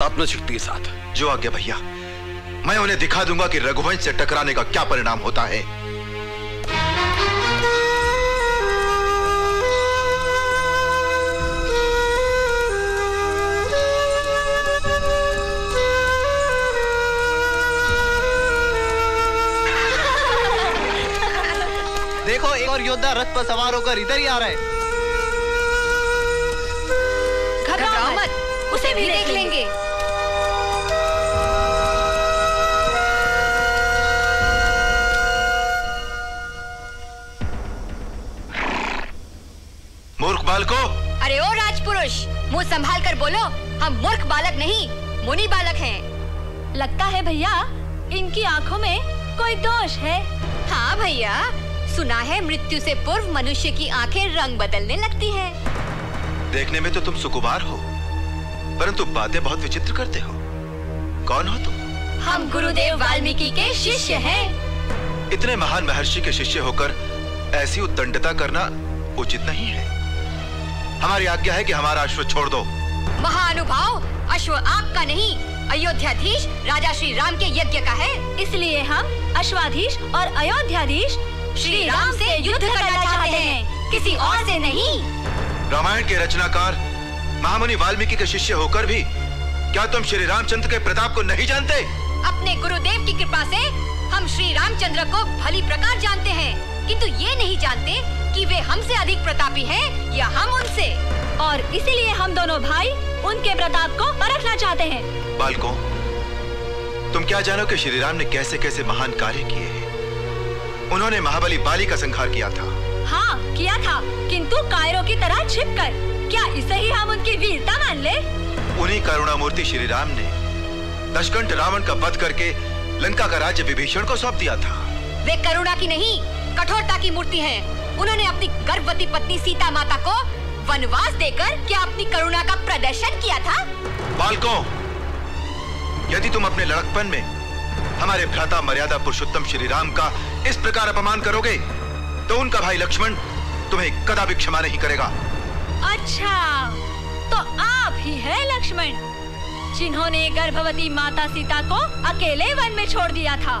आत्मशक्ति के साथ। जो आज्ञा भैया। मैं उन्हें दिखा दूंगा कि रघुवंश से टकराने का क्या परिणाम होता है। देखो, एक और योद्धा रथ पर सवार होकर इधर ही आ रहा है। घबराओ मत, उसे भी देख लेंगे। मूर्ख बालको! अरे ओ राजपुरुष, मुंह संभाल कर बोलो। हम मूर्ख बालक नहीं, मुनि बालक हैं। लगता है भैया इनकी आंखों में कोई दोष है। हाँ भैया, सुना है मृत्यु से पूर्व मनुष्य की आंखें रंग बदलने लगती हैं। देखने में तो तुम सुकुमार हो, परंतु बातें बहुत विचित्र करते हो। कौन हो तुम? हम गुरुदेव वाल्मीकि के शिष्य हैं। इतने महान महर्षि के शिष्य होकर ऐसी उद्दंडता करना उचित नहीं है। हमारी आज्ञा है कि हमारा अश्व छोड़ दो। महानुभाव, अश्व आपका नहीं, अयोध्याधीश राजा श्री राम के यज्ञ का है। इसलिए हम अश्वाधीश और अयोध्याधीश श्री राम से युद्ध करना चाहते हैं, किसी और से नहीं। रामायण के रचनाकार महामुनि वाल्मीकि के शिष्य होकर भी क्या तुम श्री रामचंद्र के प्रताप को नहीं जानते? अपने गुरुदेव की कृपा से हम श्री रामचंद्र को भली प्रकार जानते हैं, किंतु ये नहीं जानते कि वे हमसे अधिक प्रतापी हैं या हम उनसे। और इसीलिए हम दोनों भाई उनके प्रताप को परखना चाहते हैं। बालकों, तुम क्या जानो कि श्री राम ने कैसे कैसे महान कार्य किए हैं। उन्होंने महाबली बाली का संहार किया था। हाँ किया था, किंतु कायरों की तरह छिपकर। क्या इसे ही हम उनकी वीरता मान ले? उन्हीं करुणामूर्ति श्री राम ने दशकंठ रावण का वध करके लंका का राज्य विभीषण को सौंप दिया था। वे करुणा की नहीं, कठोरता की मूर्ति हैं। उन्होंने अपनी गर्भवती पत्नी सीता माता को वनवास देकर क्या अपनी करुणा का प्रदर्शन किया था? बालकों, यदि तुम अपने लड़कपन में हमारे भ्राता मर्यादा पुरुषोत्तम श्री राम का इस प्रकार अपमान करोगे तो उनका भाई लक्ष्मण तुम्हें कदापि क्षमा नहीं करेगा। अच्छा, तो आप ही है लक्ष्मण, जिन्होंने गर्भवती माता सीता को अकेले वन में छोड़ दिया था।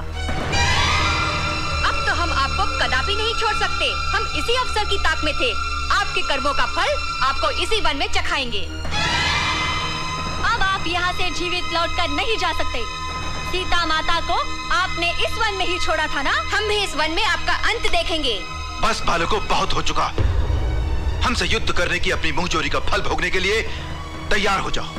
अब तो हम आपको कदापि नहीं छोड़ सकते। हम इसी अवसर की ताक में थे। आपके कर्मों का फल आपको इसी वन में चखाएंगे। अब आप यहाँ से जीवित लौटकर नहीं जा सकते। सीता माता को आपने इस वन में ही छोड़ा था ना? हम भी इस वन में आपका अंत देखेंगे। बस बालकों, बहुत हो चुका। हमसे युद्ध करने की अपनी मुंहजोरी का फल भोगने के लिए तैयार हो जाओ।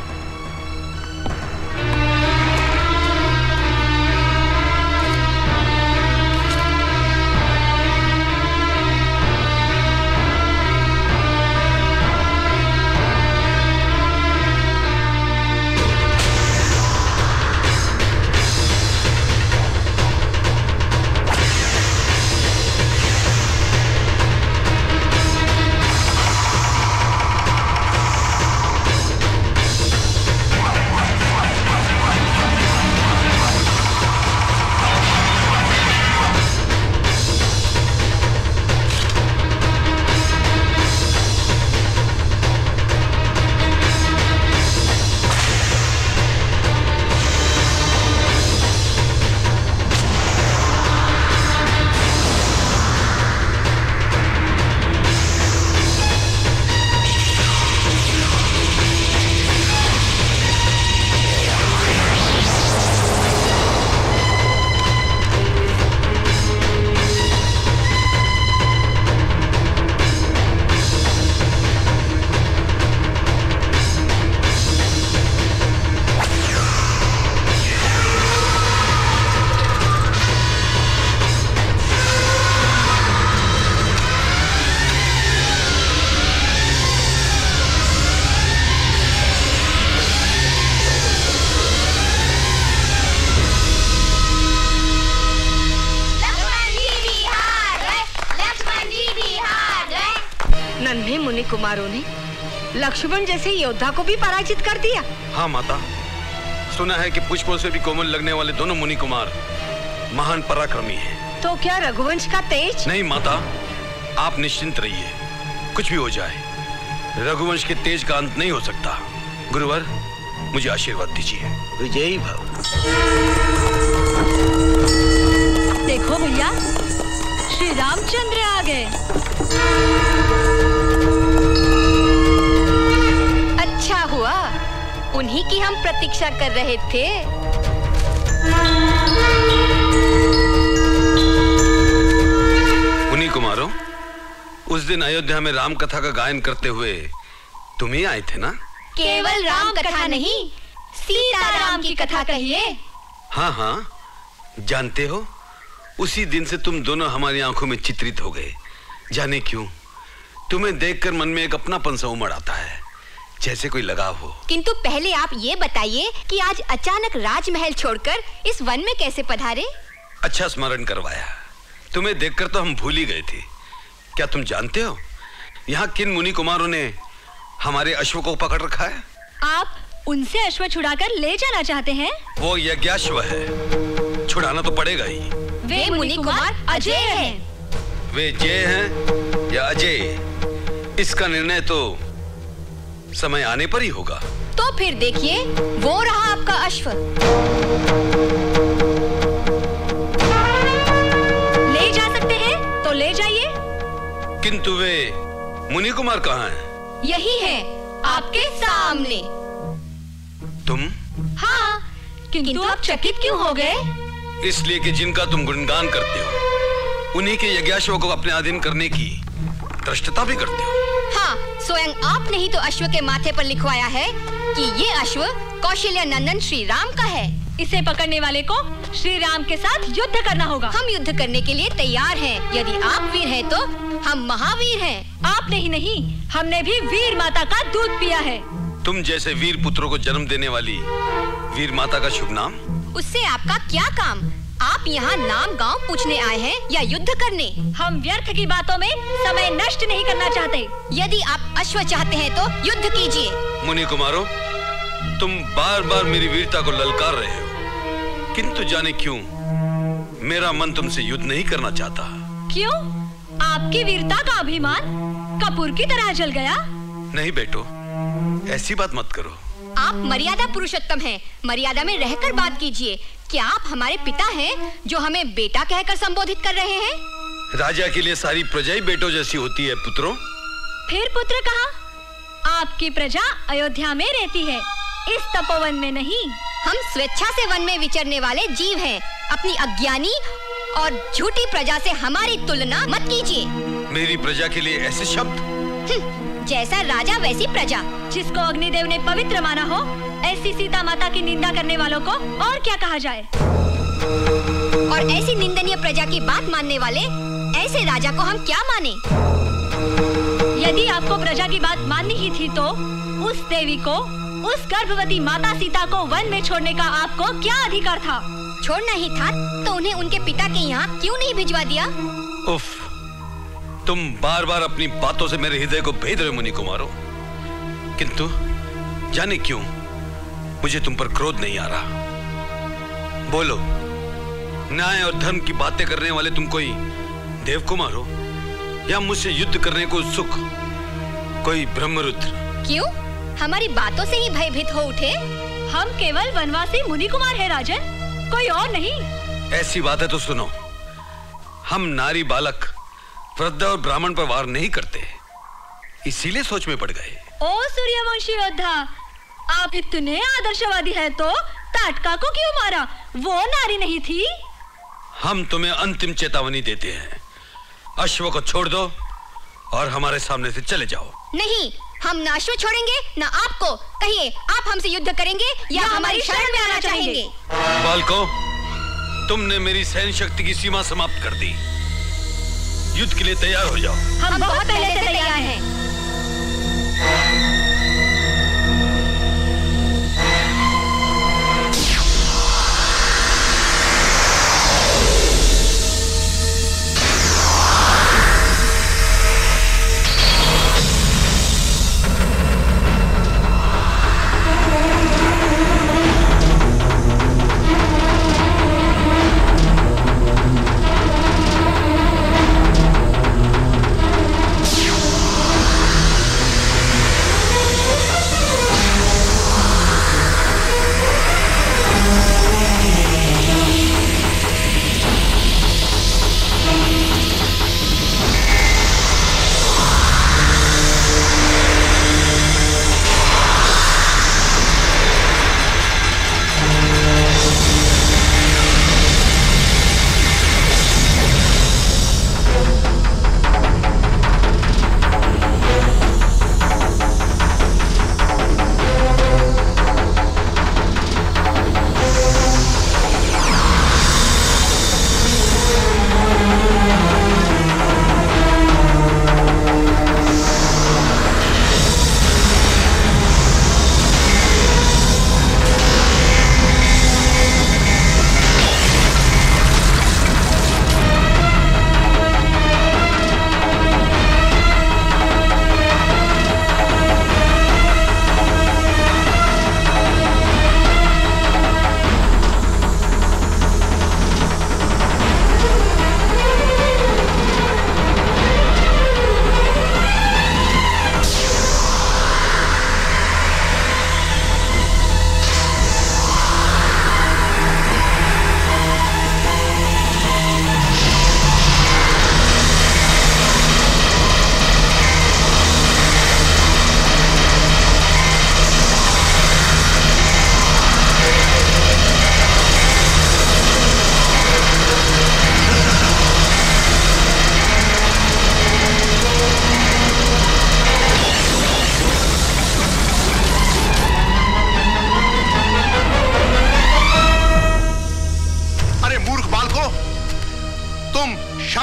कुमारों ने लक्ष्मण जैसे योद्धा को भी पराजित कर दिया। हाँ माता, सुना है कि पुष्पों से भी कोमल लगने वाले दोनों मुनि कुमार महान पराक्रमी हैं। तो क्या रघुवंश का तेज? नहीं माता, आप निश्चिंत रहिए, कुछ भी हो जाए रघुवंश के तेज का अंत नहीं हो सकता। गुरुवर, मुझे आशीर्वाद दीजिए। विजयी भव। देखो भैया, श्री रामचंद्र आ गए। अच्छा हुआ, उन्हीं की हम प्रतीक्षा कर रहे थे। मुनि कुमारों, उस दिन अयोध्या में राम कथा का गायन करते हुए तुम ही आए थे ना? केवल राम कथा नहीं, सीताराम की कथा कहिए। हाँ हाँ, जानते हो, उसी दिन से तुम दोनों हमारी आंखों में चित्रित हो गए। जाने क्यों, तुम्हें देखकर मन में एक अपनापन सा उमड़ आता है, जैसे कोई लगाव हो। किंतु पहले आप ये बताइए कि आज अचानक राजमहल छोड़कर इस वन में कैसे पधारे? अच्छा स्मरण करवाया। तुम्हें देखकर तो हम भूल ही गए थे। क्या तुम जानते हो यहाँ किन मुनि कुमारों ने हमारे अश्व को पकड़ रखा है? आप उनसे अश्व छुड़ाकर ले जाना चाहते हैं? वो यज्ञाश्व है, छुड़ाना तो पड़ेगा ही। वे मुनि कुमार अजय हैं। वे जय हैं या अजय, इसका निर्णय तो समय आने पर ही होगा। तो फिर देखिए, वो रहा आपका अश्व। ले जा सकते हैं तो ले जाइए। किंतु वे मुनि कुमार कहाँ हैं? यही है, आपके सामने। तुम? हाँ, किंतु आप चकित क्यों हो गए? इसलिए कि जिनका तुम गुणगान करते हो, उन्हीं के यज्ञाश्व को अपने अधीन करने की धृष्टता भी करते हो। हाँ, स्वयं आपने ही तो अश्व के माथे पर लिखवाया है कि ये अश्व कौशल्या नंदन श्री राम का है। इसे पकड़ने वाले को श्री राम के साथ युद्ध करना होगा। हम युद्ध करने के लिए तैयार हैं। यदि आप वीर हैं तो हम महावीर हैं। आपने ही नहीं, हमने भी वीर माता का दूध पिया है। तुम जैसे वीर पुत्रों को जन्म देने वाली वीर माता का शुभ नाम? उससे आपका क्या काम? आप यहाँ नाम गांव पूछने आए हैं या युद्ध करने? हम व्यर्थ की बातों में समय नष्ट नहीं करना चाहते। यदि आप अश्व चाहते हैं तो युद्ध कीजिए। मुनि कुमारों, तुम बार बार मेरी वीरता को ललकार रहे हो, किंतु जाने क्यों मेरा मन तुमसे युद्ध नहीं करना चाहता। क्यों? आपकी वीरता का अभिमान कपूर की तरह जल गया? नहीं बेटो, ऐसी बात मत करो। आप मर्यादा पुरुषोत्तम हैं, मर्यादा में रहकर बात कीजिए। क्या आप हमारे पिता हैं जो हमें बेटा कहकर संबोधित कर रहे हैं? राजा के लिए सारी प्रजा ही बेटों जैसी होती है पुत्रों। फिर पुत्र कहा? आपकी प्रजा अयोध्या में रहती है, इस तपोवन में नहीं। हम स्वेच्छा से वन में विचरने वाले जीव हैं। अपनी अज्ञानी और झूठी प्रजा से हमारी तुलना मत कीजिए। मेरी प्रजा के लिए ऐसे शब्द? जैसा राजा वैसी प्रजा। जिसको अग्निदेव ने पवित्र माना हो, ऐसी सीता माता की निंदा करने वालों को और क्या कहा जाए? और ऐसी निंदनीय प्रजा की बात मानने वाले ऐसे राजा को हम क्या माने? यदि आपको प्रजा की बात माननी ही थी तो उस देवी को, उस गर्भवती माता सीता को वन में छोड़ने का आपको क्या अधिकार था? छोड़ना ही था तो उन्हें उनके पिता के यहाँ क्यों नहीं भिजवा दिया? उफ, तुम बार बार अपनी बातों से मेरे हृदय को भेद रहे मुनि कुमारों। किंतु जाने क्यों मुझे तुम पर क्रोध नहीं आ रहा। बोलो, न्याय और धर्म की बातें करने वाले तुम कोई देव कुमार हो या मुझसे युद्ध करने को उत्सुक कोई ब्रह्मरुद्र? क्यों? हमारी बातों से ही भयभीत हो उठे? हम केवल वनवासी मुनि कुमार है राजन, कोई और नहीं। ऐसी बात है तो सुनो, हम नारी बालक, वृद्ध और ब्राह्मण पर वार नहीं करते, इसीलिए सोच में पड़ गए। ओ सूर्यवंशी योद्धा, आप इतने आदर्शवादी हैं तो ताटका को क्यों मारा? वो नारी नहीं थी? हम तुम्हें अंतिम चेतावनी देते हैं, अश्व को छोड़ दो और हमारे सामने से चले जाओ। नहीं, हम ना अश्व छोड़ेंगे ना आपको। कहिए, आप हमसे युद्ध करेंगे या हमारी शरण में आना चाहेंगे? बालकों, तुमने मेरी सहन शक्ति की सीमा समाप्त कर दी। युद्ध के लिए तैयार हो जाओ। हम बहुत पहले से तैयार हैं।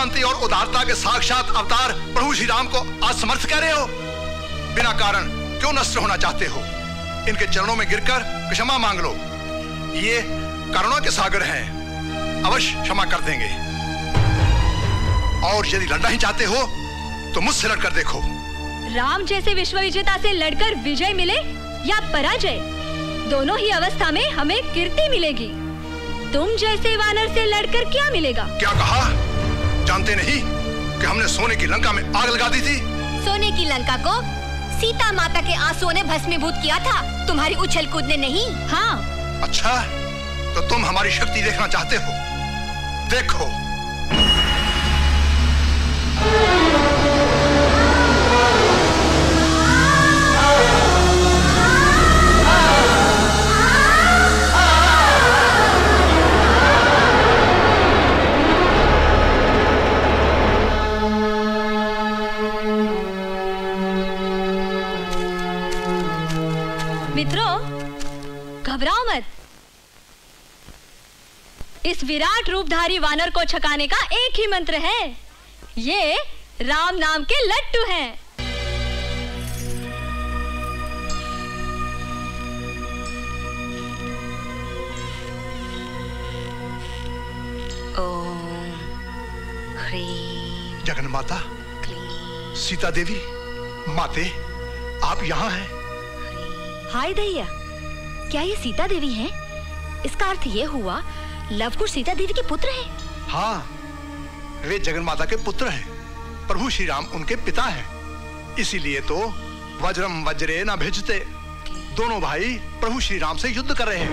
शांति और उदारता के साक्षात अवतार प्रभु श्री राम को असमर्थ कह रहे हो? बिना कारण क्यों नष्ट होना चाहते हो? इनके चरणों में गिरकर क्षमा मांग लो। ये करुणा के सागर हैं, अवश्य क्षमा कर देंगे। और यदि लड़ना ही चाहते हो तो मुझसे लड़कर देखो। राम जैसे विश्व विजेता से लड़कर विजय मिले या पराजय, दोनों ही अवस्था में हमें कीर्ति मिलेगी। तुम जैसे वानर से लड़कर क्या मिलेगा? क्या कहा? जानते नहीं कि हमने सोने की लंका में आग लगा दी थी? सोने की लंका को सीता माता के आंसुओं ने भस्मीभूत किया था, तुम्हारी उछल कूद ने नहीं। हाँ। अच्छा, तो तुम हमारी शक्ति देखना चाहते हो? देखो। मित्रों, घबराओ मत। इस विराट रूपधारी वानर को छकाने का एक ही मंत्र है। ये राम नाम के लट्टू हैं। ओम ह्रीं जगन माता, सीता देवी, माते, आप यहाँ हैं? हाय दैया, क्या ये सीता देवी हैं? इसका अर्थ ये हुआ लवकुश सीता देवी के पुत्र हैं। हाँ, वे जगन माता के पुत्र हैं। प्रभु श्री राम उनके पिता हैं। इसीलिए तो वज्रम वज्रे न भिजते, दोनों भाई प्रभु श्री राम से युद्ध कर रहे हैं।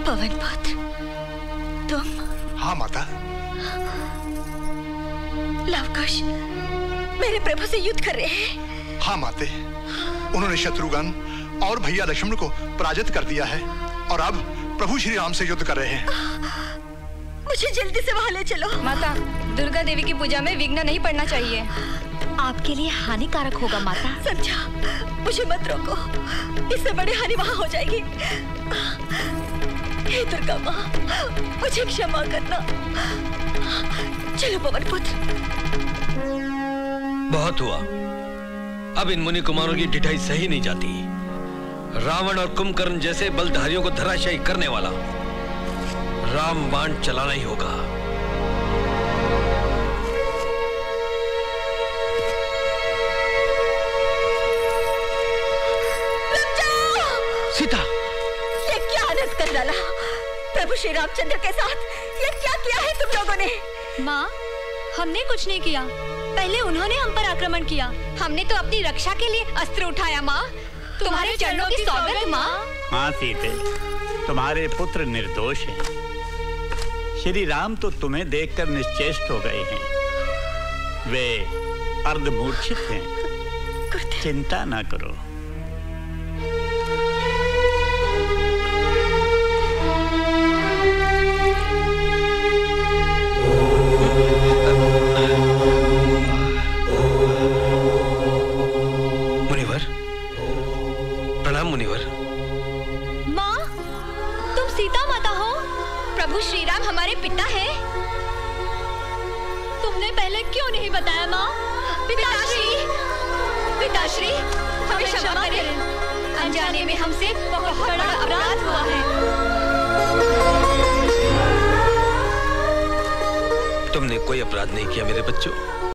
पवन पुत्र, तुम? हाँ माता। लवकुश मेरे प्रभु से युद्ध कर रहे हैं। हाँ माते, उन्होंने शत्रुघ्न और भैया लक्ष्मण को पराजित कर दिया है और अब प्रभु श्री राम से युद्ध कर रहे हैं। मुझे जल्दी से वहां ले चलो। माता, दुर्गा देवी की पूजा में विघ्न नहीं पड़ना चाहिए। आपके लिए हानिकारक होगा माता। समझा, मुझे मत रोको, इससे बड़ी हानि वहां हो जाएगी। हे दुर्गा माँ, मुझे क्षमा करना। चलो पवन पुत्र। बहुत हुआ, अब इन मुनि कुमारों की ढिठाई सही नहीं जाती। रावण और कुंभकर्ण जैसे बलधारियों को धराशायी करने वाला राम बाण चलाना ही होगा। सीता, ये क्या आनंद कर डाला प्रभु श्री रामचंद्र के साथ? ये क्या किया है तुम लोगों ने? माँ, हमने कुछ नहीं किया, पहले उन्होंने हम पर आक्रमण किया। हमने तो अपनी रक्षा के लिए अस्त्र उठाया माँ। तुम्हारे चरणों की सौगंध माँ। हाँ सीते, तुम्हारे पुत्र निर्दोष हैं। श्री राम तो तुम्हें देखकर निश्चेष्ट हो गए हैं। वे अर्धमूर्छित हैं। चिंता ना करो। मुनिवर। माँ, तुम सीता माता हो? प्रभु श्री राम हमारे पिता हैं। तुमने पहले क्यों नहीं बताया माँ? पिताश्री, पिताश्री, हमें क्षमा करें। अनजाने में हमसे बहुत बड़ा अपराध हुआ है। तुमने कोई अपराध नहीं किया मेरे बच्चों।